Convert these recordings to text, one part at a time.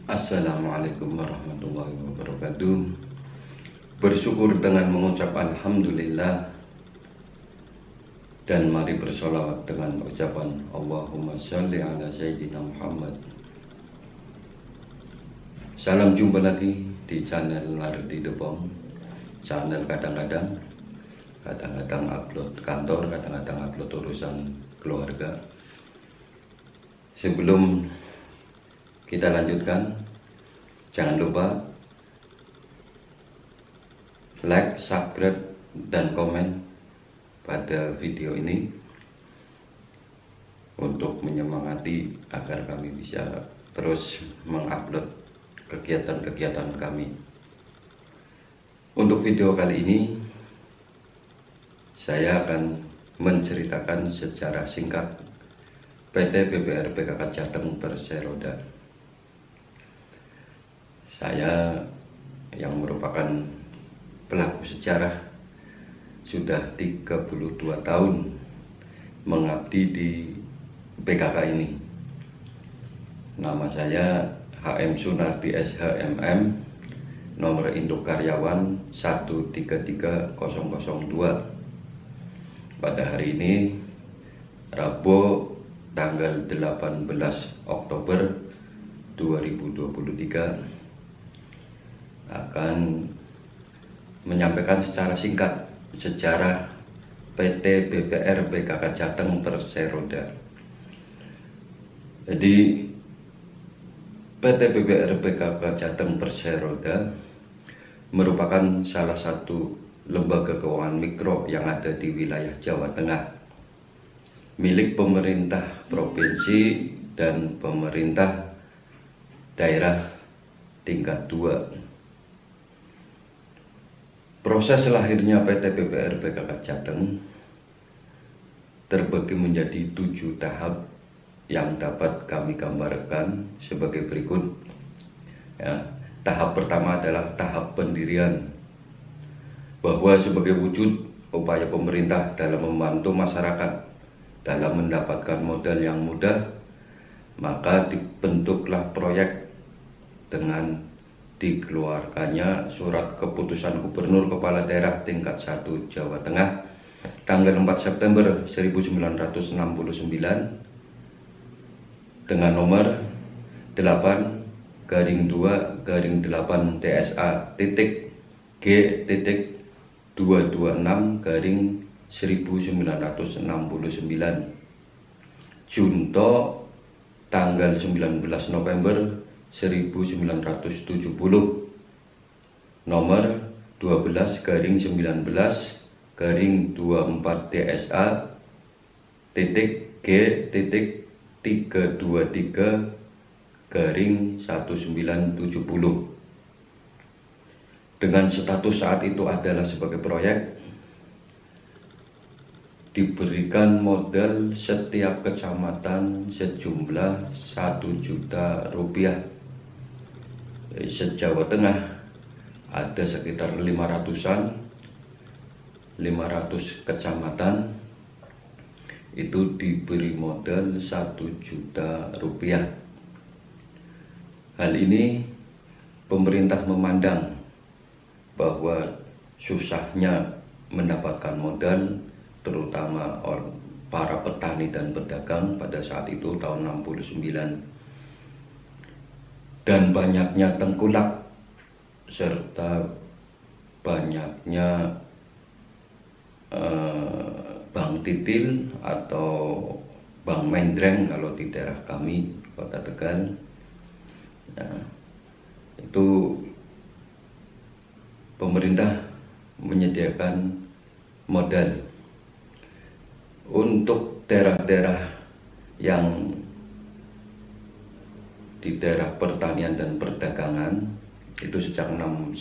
Assalamualaikum warahmatullahi wabarakatuh. Bersyukur dengan mengucap Alhamdulillah, dan mari bersolawat dengan ucapan Allahumma sholli ala Sayyidina Muhammad. Salam jumpa lagi di channel Nardi Depong. Channel kadang-kadang upload kantor, kadang-kadang upload urusan keluarga. Sebelum kita lanjutkan, jangan lupa like, subscribe, dan komen pada video ini untuk menyemangati agar kami bisa terus mengupload kegiatan-kegiatan kami. Untuk video kali ini, saya akan menceritakan secara singkat PT BBR PKK Jateng Perseroda. Saya yang merupakan pelaku sejarah sudah 32 tahun mengabdi di PKK ini. Nama saya HM Sunardi SHMM, nomor induk karyawan 133002. Pada hari ini, Rabu tanggal 18 Oktober 2023, akan menyampaikan secara singkat sejarah PT BBR PKK Jateng Perseroda. Jadi PT BBR PKK Jateng Perseroda merupakan salah satu lembaga keuangan mikro yang ada di wilayah Jawa Tengah, milik pemerintah provinsi dan pemerintah daerah tingkat 2. Proses lahirnya PT BBR PKK Jateng terbagi menjadi 7 tahap yang dapat kami gambarkan sebagai berikut. Tahap pertama adalah tahap pendirian, bahwa sebagai wujud upaya pemerintah dalam membantu masyarakat dalam mendapatkan modal yang mudah, maka dibentuklah proyek dengan dikeluarkannya surat keputusan Gubernur Kepala Daerah tingkat 1 Jawa Tengah tanggal 4 September 1969 dengan nomor 8/2/8 TSA G.226/1969 Junto tanggal 19 November 1970 nomor 12/19/24 TSA G.323/1970 dengan status saat itu adalah sebagai proyek. Diberikan modal setiap kecamatan sejumlah 1 juta rupiah. Se-Jawa Tengah ada sekitar 500 kecamatan itu diberi modal 1 juta rupiah. Hal ini pemerintah memandang bahwa susahnya mendapatkan modal, terutama para petani dan pedagang pada saat itu tahun 69, dan banyaknya tengkulak serta banyaknya bank titil atau bank mendreng kalau di daerah kami Kota Tegal. Nah, itu pemerintah menyediakan modal untuk daerah-daerah yang di daerah pertanian dan perdagangan itu sejak 69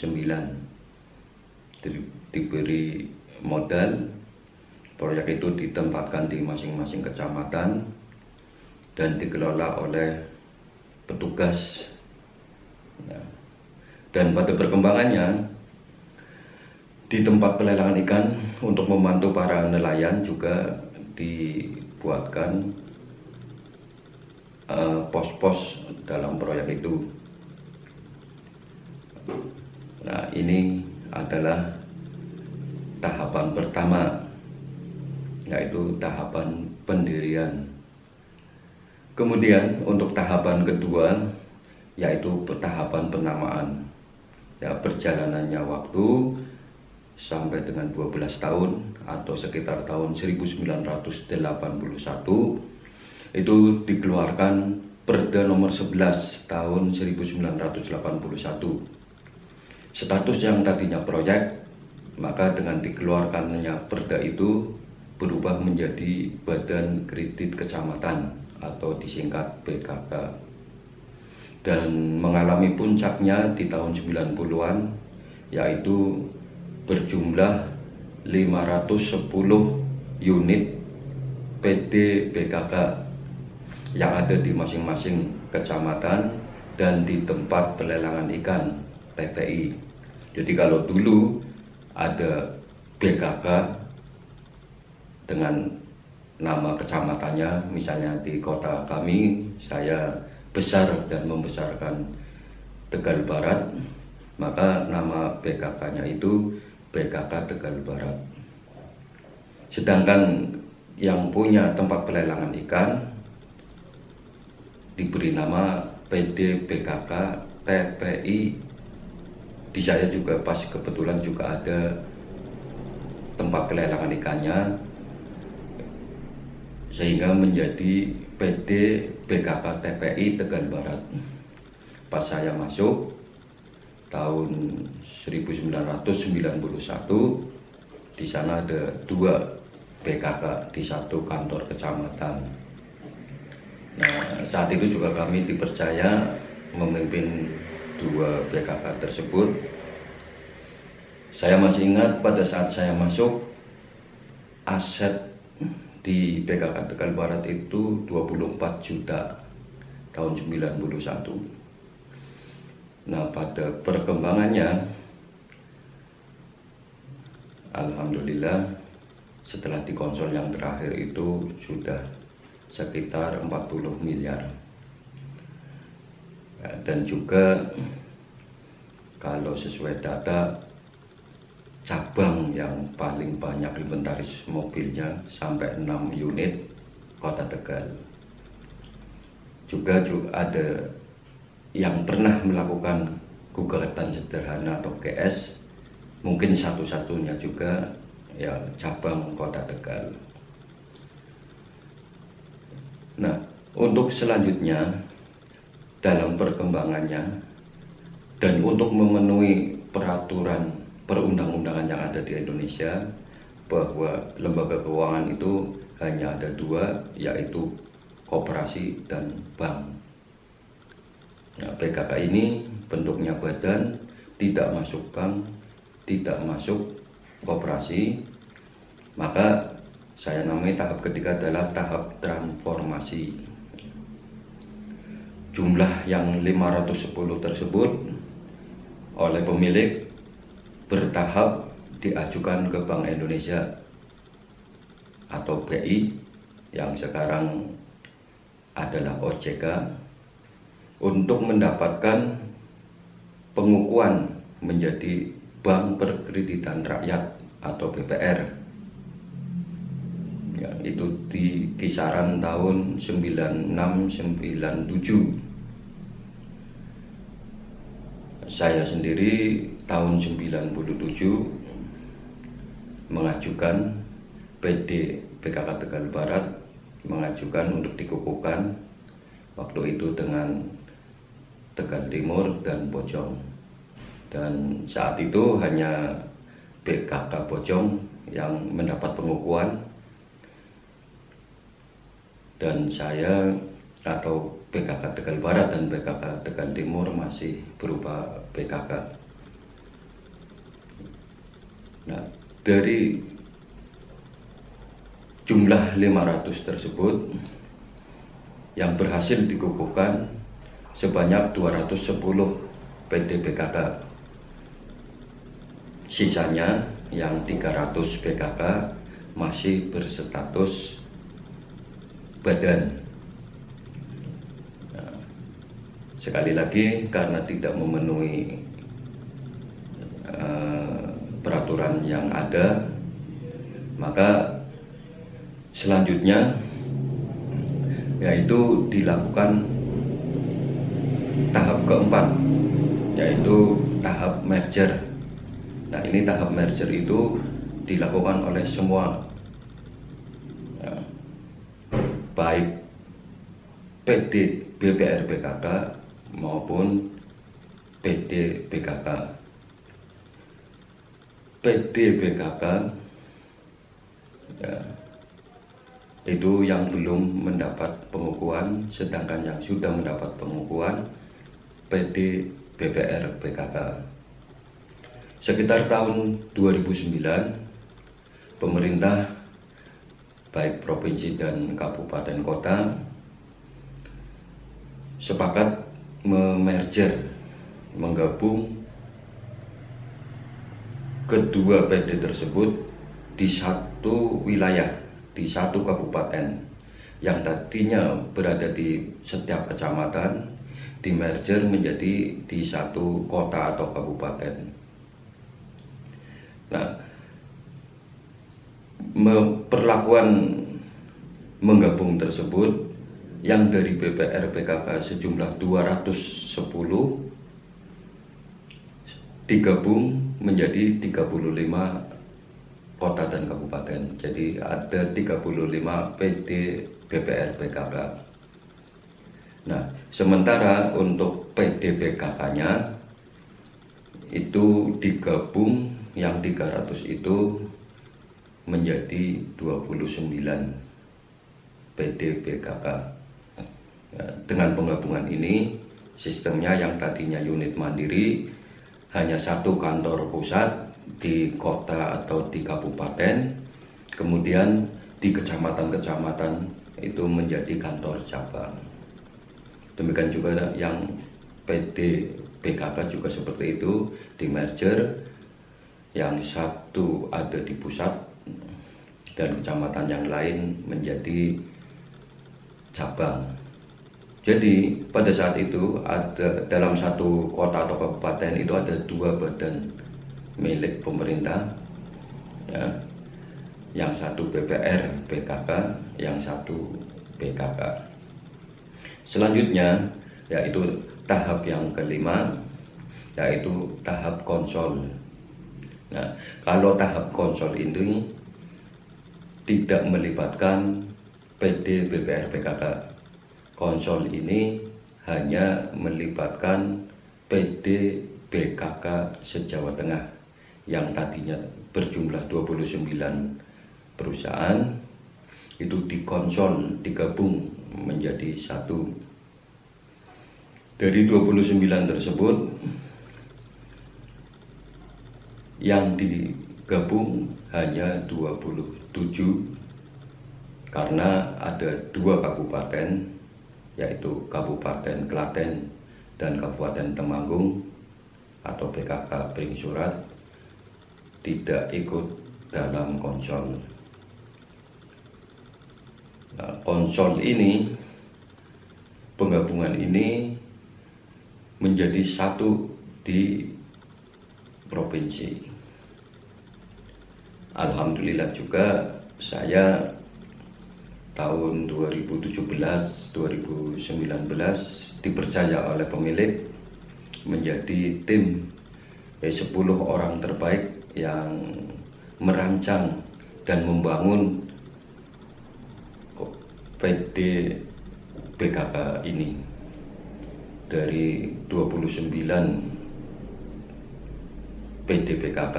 diberi modal. Proyek itu ditempatkan di masing-masing kecamatan dan dikelola oleh petugas. Dan pada perkembangannya, di tempat pelelangan ikan untuk membantu para nelayan juga dibuatkan pos-pos dalam proyek itu. Nah, ini adalah tahapan pertama, yaitu tahapan pendirian. Kemudian untuk tahapan kedua, yaitu tahapan penamaan. Ya, perjalanannya waktu sampai dengan 12 tahun atau sekitar tahun 1981 itu dikeluarkan Perda nomor 11 tahun 1981. Status yang tadinya proyek, maka dengan dikeluarkannya perda itu berubah menjadi Badan Kredit Kecamatan atau disingkat BKK, dan mengalami puncaknya di tahun 90-an, yaitu berjumlah 510 unit PD BKK yang ada di masing-masing kecamatan dan di tempat pelelangan ikan TPI. Jadi kalau dulu ada BKK dengan nama kecamatannya, misalnya di kota kami, saya besar dan membesarkan Tegal Barat, maka nama BKK-nya itu BKK Tegal Barat. Sedangkan yang punya tempat pelelangan ikan diberi nama PD BKK TPI. Di saya juga pas kebetulan juga ada tempat pelelangan ikannya, sehingga menjadi PD BKK TPI Tegal Barat. Pas saya masuk tahun 1991, di sana ada 2 BKK di satu kantor kecamatan. Nah, saat itu juga kami dipercaya memimpin 2 BKK tersebut. Saya masih ingat pada saat saya masuk, aset di BKK Tegal Barat itu 24 juta tahun 91. Nah, pada perkembangannya, alhamdulillah setelah dikonsol yang terakhir itu sudah sekitar 40 miliar. Ya, dan juga kalau sesuai data, cabang yang paling banyak inventaris mobilnya sampai 6 unit Kota Tegal. Juga ada yang pernah melakukan gugatan sederhana atau GS, mungkin satu-satunya juga ya cabang Kota Tegal. Nah, untuk selanjutnya dalam perkembangannya dan untuk memenuhi peraturan perundang-undangan yang ada di Indonesia, bahwa lembaga keuangan itu hanya ada 2, yaitu koperasi dan bank. Nah, BKK ini bentuknya badan, tidak masuk bank, tidak masuk koperasi, maka saya namai tahap ketiga adalah tahap transformasi. Jumlah yang 510 tersebut oleh pemilik bertahap diajukan ke Bank Indonesia atau BI yang sekarang adalah OJK untuk mendapatkan pengukuhan menjadi Bank Perkreditan Rakyat atau BPR. Ya, itu di kisaran tahun 96-97. Saya sendiri tahun 97 mengajukan PD BKK Tegal Barat, mengajukan untuk dikukuhkan waktu itu dengan Tegal Timur dan Bojong. Dan saat itu hanya BKK Bojong yang mendapat pengukuhan, dan saya atau BKK Tegal Barat dan BKK Tegal Timur masih berupa BKK. Nah, dari jumlah 500 tersebut yang berhasil dikukuhkan sebanyak 210 PD BKK. Sisanya yang 300 BKK masih berstatus badan. Nah, sekali lagi, karena tidak memenuhi peraturan yang ada, maka selanjutnya yaitu dilakukan tahap keempat, yaitu tahap merger. Nah, ini tahap merger itu dilakukan oleh semua, ya, baik PD BPR PKK maupun PD PKK. PD PKK, ya, itu yang belum mendapat pengukuhan, sedangkan yang sudah mendapat pengukuhan PD BPR PKK. Sekitar tahun 2009, pemerintah baik provinsi dan kabupaten kota sepakat menggabung kedua PD tersebut di satu wilayah, di satu kabupaten, yang tadinya berada di setiap kecamatan, di merger menjadi di satu kota atau kabupaten. Nah, perlakuan menggabung tersebut yang dari BPR PKK sejumlah 210 digabung menjadi 35 kota dan kabupaten. Jadi ada 35 PD BPR PKK. Nah, sementara untuk PD PKK-nya itu digabung, yang 300 itu menjadi 29 PD PKK. Ya, dengan penggabungan ini, sistemnya yang tadinya unit mandiri hanya satu kantor pusat di kota atau di kabupaten, kemudian di kecamatan-kecamatan itu menjadi kantor cabang. Demikian juga yang PD PKK juga seperti itu, di merger, yang satu ada di pusat dan kecamatan yang lain menjadi cabang. Jadi pada saat itu ada dalam satu kota atau kabupaten itu ada dua badan milik pemerintah, ya, yang satu BPR PKK, yang satu PKK. Selanjutnya yaitu tahap yang kelima, yaitu tahap konsol. Nah, kalau tahap konsol ini tidak melibatkan PD BPR PKK. Konsol ini hanya melibatkan PD BKK se-Jawa Tengah yang tadinya berjumlah 29 perusahaan, itu dikonsol, digabung menjadi satu. Dari 29 tersebut, yang digabung hanya 27, karena ada dua kabupaten, yaitu Kabupaten Klaten dan Kabupaten Temanggung atau PKK Pringsurat, tidak ikut dalam konsol. Nah, konsol ini, penggabungan ini menjadi satu di provinsi. Alhamdulillah juga saya tahun 2017-2019 dipercaya oleh pemilik menjadi tim 10 orang terbaik yang merancang dan membangun PD PKK ini. Dari 29 PD PKK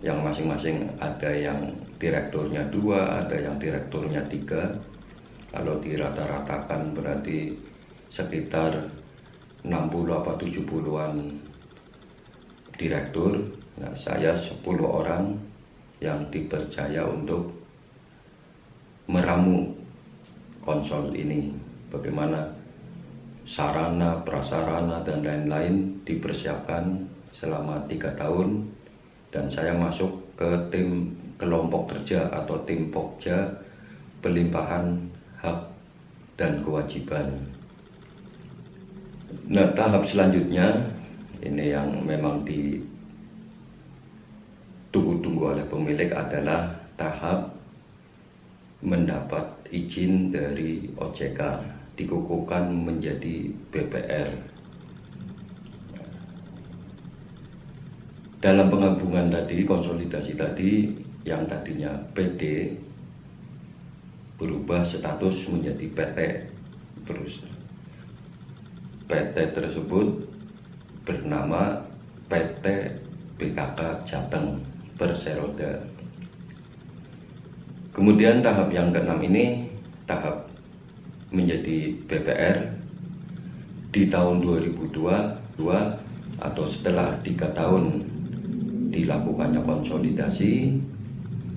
yang masing-masing ada yang direkturnya 2, ada yang direkturnya 3. Kalau dirata-ratakan berarti sekitar 60 atau 70-an direktur. Nah, saya 10 orang yang dipercaya untuk meramu konsol ini. Bagaimana sarana, prasarana, dan lain-lain dipersiapkan selama 3 tahun. Dan saya masuk ke tim kelompok kerja atau tim Pokja pelimpahan hak dan kewajiban. Nah, tahap selanjutnya ini yang memang ditunggu-tunggu oleh pemilik adalah tahap mendapat izin dari OJK dikukuhkan menjadi BPR. Dalam penggabungan tadi, konsolidasi tadi, yang tadinya PD berubah status menjadi PT. Terus PT tersebut bernama PT BKK Jateng Perseroda. Kemudian tahap yang keenam ini tahap menjadi BPR di tahun 2002 atau setelah 3 tahun dilakukannya konsolidasi,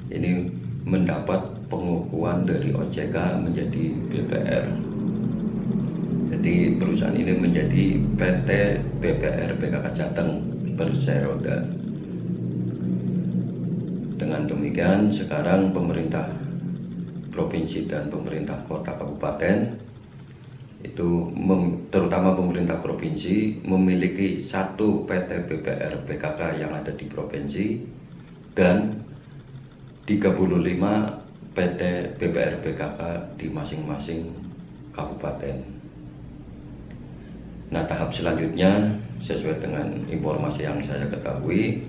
ini mendapat pengukuhan dari OJK menjadi BPR. Jadi perusahaan ini menjadi PT BPR BKK Jateng Perseroda. Dengan demikian sekarang pemerintah provinsi dan pemerintah kota kabupaten itu terutama pemerintah provinsi memiliki satu PT BPR BKK yang ada di provinsi dan 35 PT BPR BKK di masing-masing kabupaten. Nah, tahap selanjutnya sesuai dengan informasi yang saya ketahui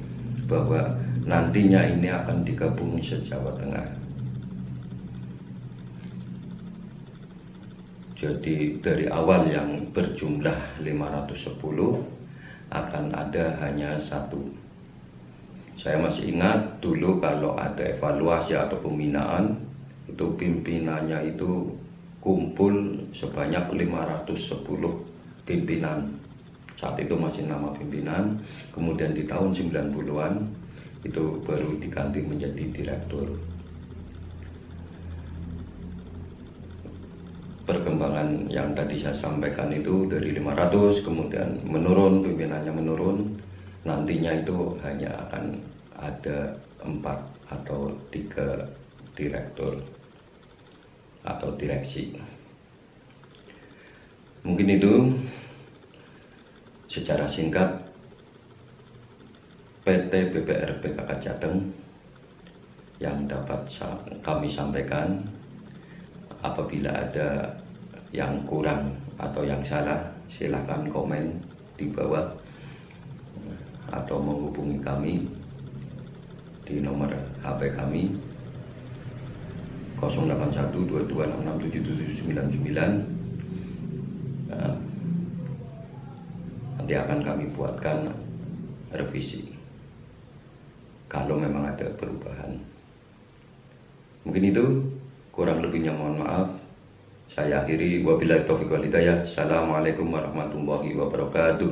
bahwa nantinya ini akan digabung se-Jawa Tengah. Jadi dari awal yang berjumlah 510 akan ada hanya satu. Saya masih ingat dulu kalau ada evaluasi atau pembinaan, itu pimpinannya itu kumpul sebanyak 510 pimpinan. Saat itu masih nama pimpinan, kemudian di tahun 90-an itu baru diganti menjadi direktur. Perkembangan yang tadi saya sampaikan itu dari 500 kemudian menurun, pimpinannya menurun, nantinya itu hanya akan ada 4 atau 3 direktur atau direksi. Mungkin itu secara singkat PT BPR BKK Jateng yang dapat kami sampaikan. Apabila ada yang kurang atau yang salah, silakan komen di bawah atau menghubungi kami di nomor HP kami 08122667799. Nanti akan kami buatkan revisi kalau memang ada perubahan. Mungkin itu, kurang lebihnya mohon maaf. Saya akhiri, wabillahi taufiq wal hidayah. Assalamualaikum warahmatullahi wabarakatuh.